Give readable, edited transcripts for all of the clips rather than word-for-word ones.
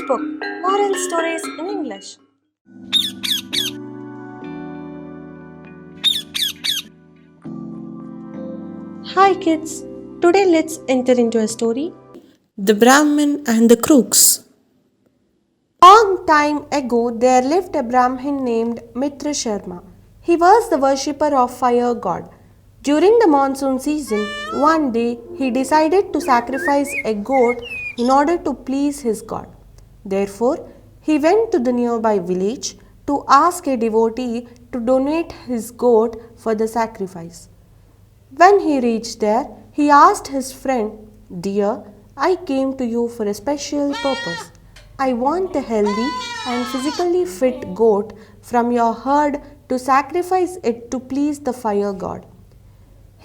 book, Moral Stories in English. Hi kids, today let's enter into a story. The Brahmin and the Crooks. Long time ago there lived a Brahmin named Mitra Sharma. He was the worshipper of fire god. During the monsoon season, one day he decided to sacrifice a goat in order to please his god. Therefore, he went to the nearby village to ask a devotee to donate his goat for the sacrifice. When he reached there, he asked his friend, "Dear, I came to you for a special purpose. I want a healthy and physically fit goat from your herd to sacrifice it to please the fire god."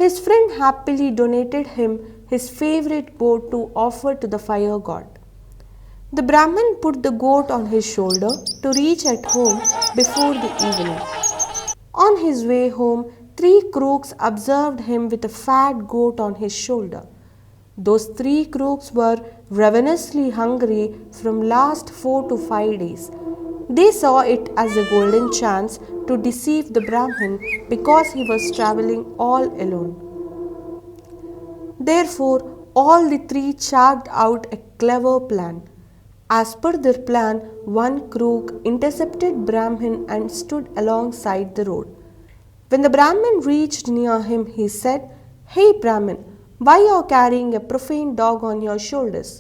His friend happily donated him his favorite goat to offer to the fire god. The Brahmin put the goat on his shoulder to reach at home before the evening. On his way home, 3 crooks observed him with a fat goat on his shoulder. Those 3 crooks were ravenously hungry from last 4 to 5 days. They saw it as a golden chance to deceive the Brahmin because he was traveling all alone. Therefore, all the 3 chalked out a clever plan. As per their plan, 1 crook intercepted Brahmin and stood alongside the road. When the Brahmin reached near him, he said, "Hey Brahmin, why are you carrying a profane dog on your shoulders?"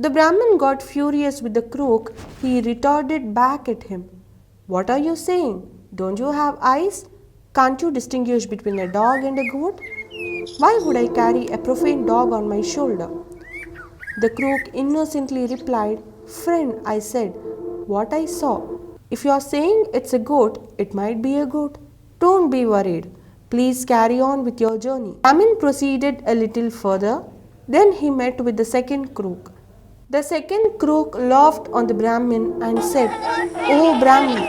The Brahmin got furious with the crook. He retorted back at him, "What are you saying? Don't you have eyes? Can't you distinguish between a dog and a goat? Why would I carry a profane dog on my shoulder?" The crook innocently replied, "Friend, I said what I saw. If you are saying it's a goat, it might be a goat. Don't be worried. Please carry on with your journey." Brahmin proceeded a little further. Then he met with the second crook. The second crook laughed on the Brahmin and said, "Oh Brahmin,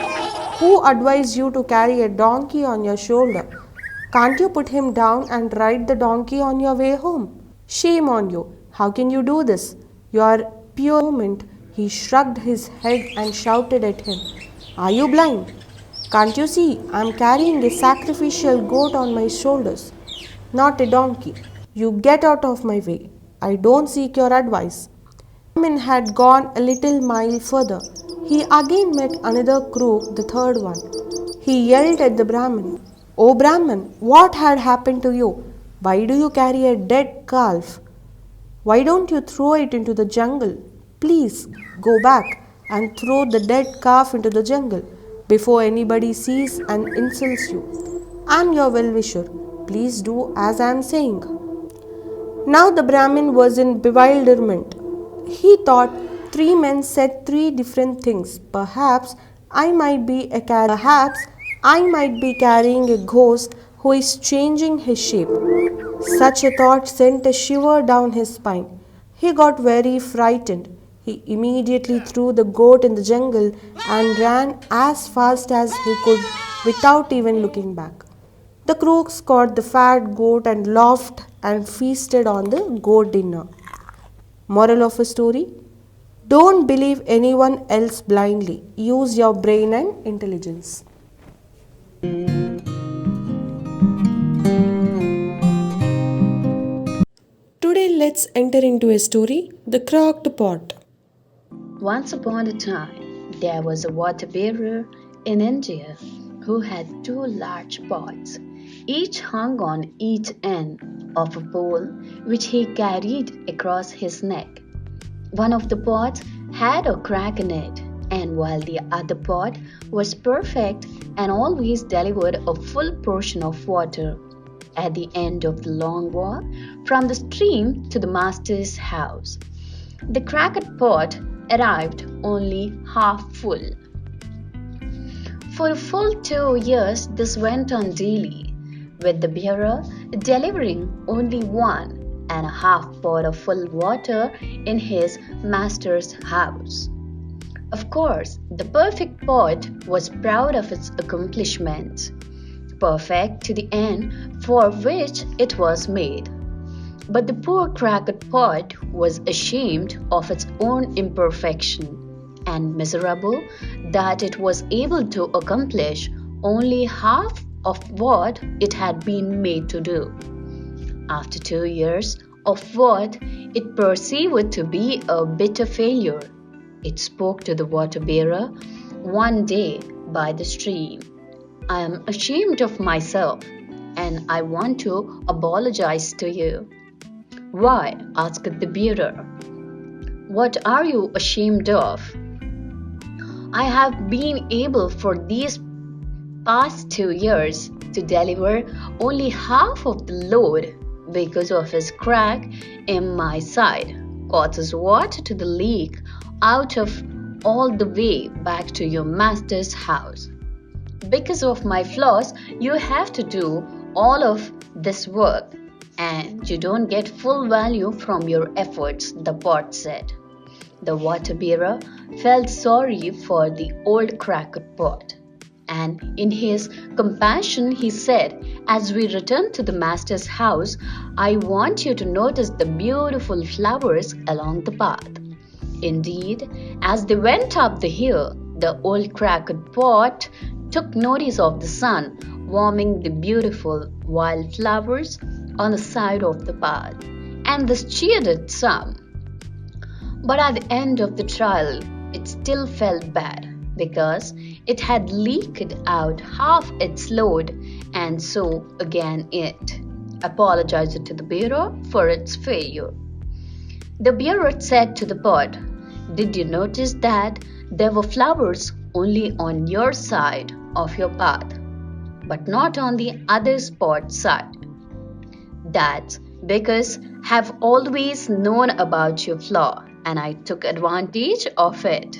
who advised you to carry a donkey on your shoulder? Can't you put him down and ride the donkey on your way home? Shame on you. How can you do this? You are pure moment." He shrugged his head and shouted at him, "Are you blind? Can't you see I am carrying a sacrificial goat on my shoulders, not a donkey? You get out of my way. I don't seek your advice." Brahmin had gone a little mile further. He again met another crook, the third one. He yelled at the Brahmin, "Oh Brahmin, what had happened to you? Why do you carry a dead calf? Why don't you throw it into the jungle? Please go back and throw the dead calf into the jungle before anybody sees and insults you. I'm your well-wisher. Please do as I am saying." Now the Brahmin was in bewilderment. He thought 3 men said 3 different things. Perhaps I might be carrying a ghost who is changing his shape. Such a thought sent a shiver down his spine. He got very frightened. He immediately threw the goat in the jungle and ran as fast as he could without even looking back. The crooks caught the fat goat and laughed and feasted on the goat dinner. Moral of the story: don't believe anyone else blindly. Use your brain and intelligence. Today let's enter into a story, The Crocked Pot. Once upon a time, there was a water bearer in India who had 2 large pots. Each hung on each end of a pole which he carried across his neck. One of the pots had a crack in it, and while the other pot was perfect and always delivered a full portion of water. At the end of the long walk from the stream to the master's house, the cracked pot arrived only half full. For a full 2 years, this went on daily, with the bearer delivering only 1.5 pot of full water in his master's house. Of course, the perfect pot was proud of its accomplishments, perfect to the end for which it was made. But the poor cracked pot was ashamed of its own imperfection and miserable that it was able to accomplish only half of what it had been made to do. After 2 years of what it perceived to be a bitter failure, it spoke to the water bearer one day by the stream. I am ashamed of myself, and I want to apologize to you. Why? Asked the bearer. What are you ashamed of? I have been able for these past 2 years to deliver only half of the load because of his crack in my side causes water to the leak out of all the way back to your master's house. Because of my flaws, you have to do all of this work, and you don't get full value from your efforts, the pot said. The water bearer felt sorry for the old cracked pot, and in his compassion he said, as we return to the master's house, I want you to notice the beautiful flowers along the path. Indeed, as they went up the hill, the old cracked pot took notice of the sun warming the beautiful wild flowers on the side of the path, and this cheered it some. But at the end of the trial, it still felt bad because it had leaked out half its load, and so again it apologized to the bearer for its failure. The bearer said to the pot, did you notice that there were flowers only on your side of your path, but not on the other pot's side? That's because I've always known about your flaw, and I took advantage of it.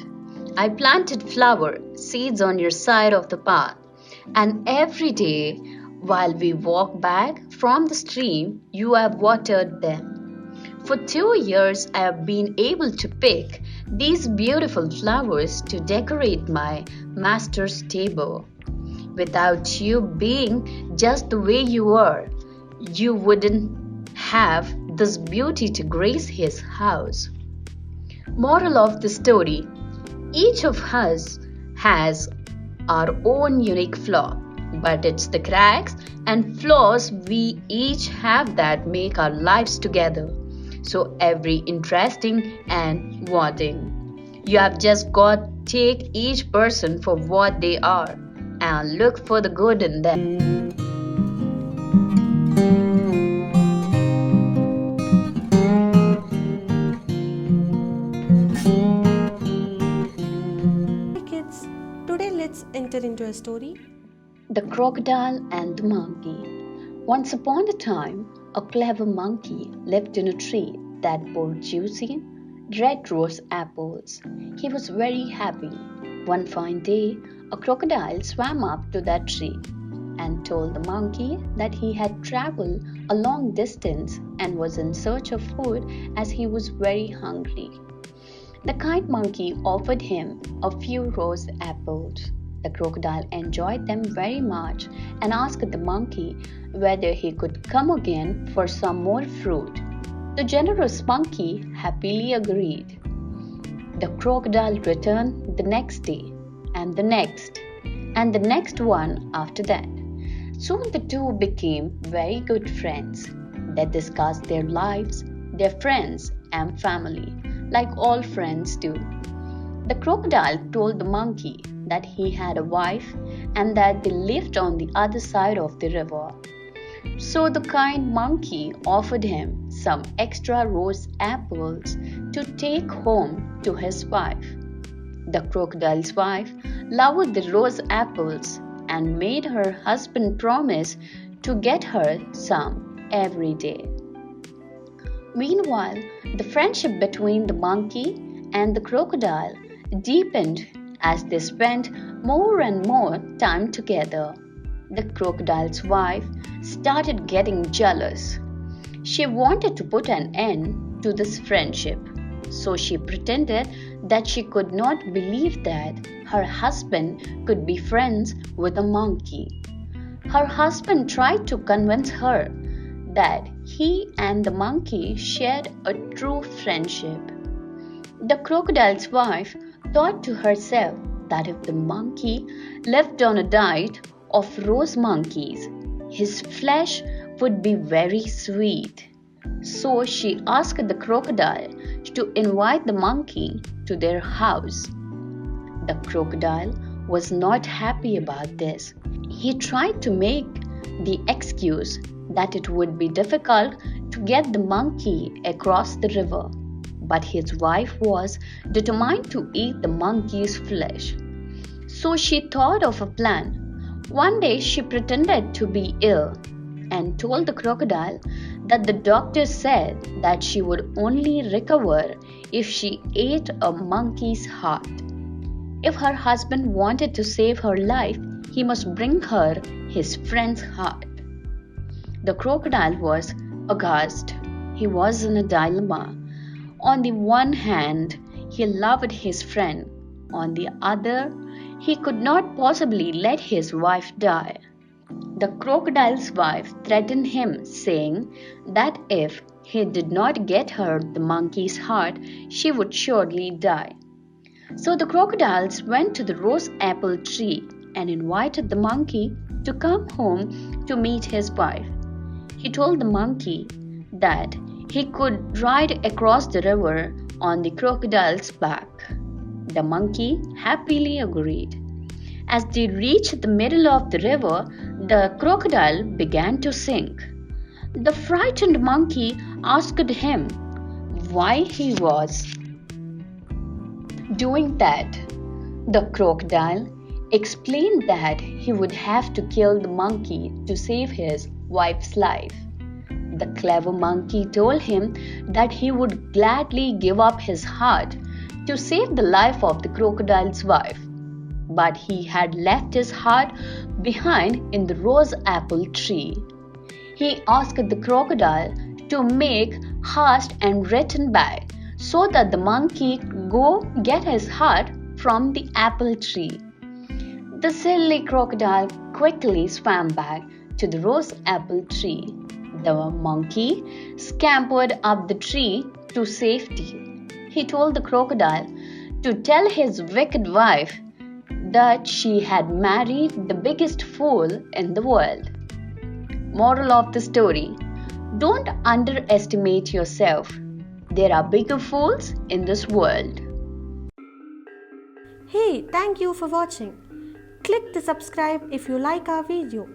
I planted flower seeds on your side of the path, and every day while we walk back from the stream, you have watered them. For 2 years, I have been able to pick these beautiful flowers to decorate my master's table. Without you being just the way you are, you wouldn't have this beauty to grace his house. Moral of the story: each of us has our own unique flaw, but it's the cracks and flaws we each have that make our lives together so every interesting and wanting. You have just got to take each person for what they are and look for the good in them. Kids, today let's enter into a story. The Crocodile and the Monkey. Once upon a time, a clever monkey lived in a tree that bore juicy, red rose apples. He was very happy. One fine day, a crocodile swam up to that tree and told the monkey that he had traveled a long distance and was in search of food as he was very hungry. The kind monkey offered him a few rose apples. The crocodile enjoyed them very much and asked the monkey whether he could come again for some more fruit. The generous monkey happily agreed. The crocodile returned the next day, and the next, and the next one after that. Soon the two became very good friends. They discussed their lives, their friends, and family, like all friends do. The crocodile told the monkey that he had a wife and that they lived on the other side of the river. So the kind monkey offered him some extra rose apples to take home to his wife. The crocodile's wife loved the rose apples and made her husband promise to get her some every day. Meanwhile, the friendship between the monkey and the crocodile deepened as they spent more and more time together. The crocodile's wife started getting jealous. She wanted to put an end to this friendship, so she pretended that she could not believe that her husband could be friends with a monkey. Her husband tried to convince her that he and the monkey shared a true friendship. The crocodile's wife thought to herself that if the monkey lived on a diet of rose monkeys, his flesh would be very sweet. So she asked the crocodile to invite the monkey to their house. The crocodile was not happy about this. He tried to make the excuse that it would be difficult to get the monkey across the river, but his wife was determined to eat the monkey's flesh. So she thought of a plan. One day she pretended to be ill and told the crocodile that the doctor said that she would only recover if she ate a monkey's heart. If her husband wanted to save her life, he must bring her his friend's heart. The crocodile was aghast. He was in a dilemma. On the one hand, he loved his friend. On the other, he could not possibly let his wife die. The crocodile's wife threatened him, saying that if he did not get her the monkey's heart, she would surely die. So the crocodiles went to the rose apple tree and invited the monkey to come home to meet his wife. He told the monkey that he could ride across the river on the crocodile's back. The monkey happily agreed. As they reached the middle of the river, the crocodile began to sink. The frightened monkey asked him why he was doing that. The crocodile explained that he would have to kill the monkey to save his wife's life. The clever monkey told him that he would gladly give up his heart to save the life of the crocodile's wife, but he had left his heart behind in the rose apple tree. He asked the crocodile to make haste and return back so that the monkey could go get his heart from the apple tree. The silly crocodile quickly swam back to the rose apple tree. The monkey scampered up the tree to safety. He told the crocodile to tell his wicked wife that she had married the biggest fool in the world. Moral of the story: don't underestimate yourself. There are bigger fools in this world. Hey, thank you for watching. Click the subscribe if you like our video.